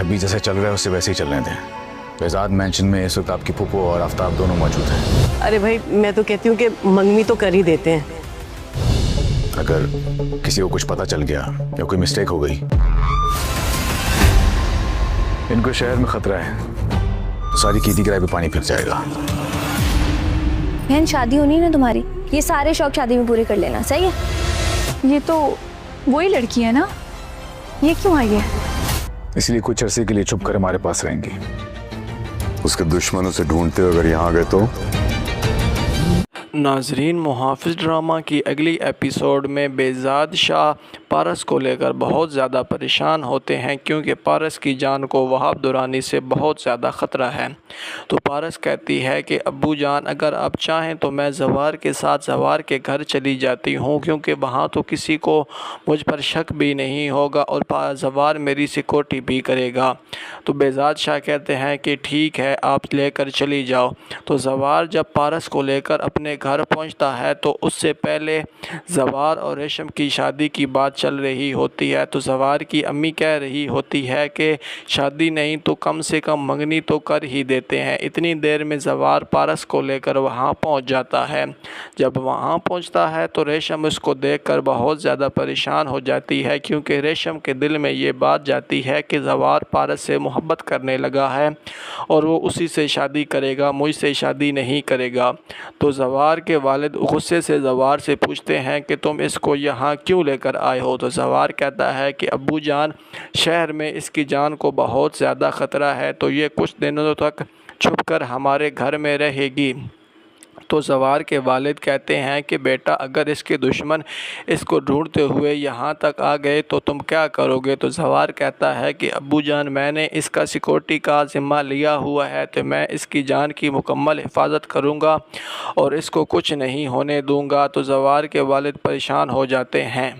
अभी जैसे चल रहा है उससे वैसे ही चलने दें। बेजाद मेंशन में इस वक्त आपकी फूफो और आफ्ताब दोनों मौजूद हैं। अरे भाई मैं तो कहती हूँ कि मंगनी तो कर ही देते हैं। अगर किसी को कुछ पता चल गया या कोई मिस्टेक हो गई, इनको शहर में खतरा है तो सारी खेती किराए पे पानी फिर जाएगा। बहन शादी होनी है ना तुम्हारी, ये सारे शौक शादी में पूरे कर लेना, सही है? ये तो वही लड़की है ना, ये क्यों आई है? इसलिए कुछ अरसे के लिए छुप कर हमारे पास रहेंगी। उसके दुश्मनों से ढूंढते हुए अगर यहाँ आ गए तो? नाजरीन, मुहाफिज ड्रामा की अगली एपिसोड में बेजाद शाह पारस को लेकर बहुत ज़्यादा परेशान होते हैं, क्योंकि पारस की जान को वहाब दुरानी से बहुत ज़्यादा ख़तरा है। तो पारस कहती है कि अब्बू जान, अगर आप चाहें तो मैं जवार के साथ जवार के घर चली जाती हूँ, क्योंकि वहाँ तो किसी को मुझ पर शक भी नहीं होगा और जवार मेरी सिक्योरिटी भी करेगा। तो बेजाद शाह कहते हैं कि ठीक है, आप लेकर चली जाओ। तो जवार जब पारस को लेकर अपने घर पहुंचता है तो उससे पहले जवार और रेशम की शादी की बात चल रही होती है। तो जवार की अम्मी कह रही होती है कि शादी नहीं तो कम से कम मंगनी तो कर ही देते हैं। इतनी देर में जवार पारस को लेकर वहां पहुंच जाता है। जब वहां पहुंचता है तो रेशम उसको देखकर बहुत ज़्यादा परेशान हो जाती है, क्योंकि रेशम के दिल में ये बात जाती है कि जवार पारस से मोहब्बत करने लगा है और वो उसी से शादी करेगा, मुझसे शादी नहीं करेगा। तो जवार के वालिद गुस्से से जवार से पूछते हैं कि तुम इसको यहाँ क्यों लेकर आए हो? तो जवार कहता है कि अब्बू जान, शहर में इसकी जान को बहुत ज़्यादा ख़तरा है, तो ये कुछ दिनों तक छुपकर हमारे घर में रहेगी। तो जवार के वालिद कहते हैं कि बेटा, अगर इसके दुश्मन इसको ढूंढते हुए यहाँ तक आ गए तो तुम क्या करोगे? तो जवार कहता है कि अब्बू जान, मैंने इसका सिक्योरिटी का ज़िम्मा लिया हुआ है, तो मैं इसकी जान की मुकम्मल हिफाजत करूँगा और इसको कुछ नहीं होने दूँगा। तो जवार के वालिद परेशान हो जाते हैं।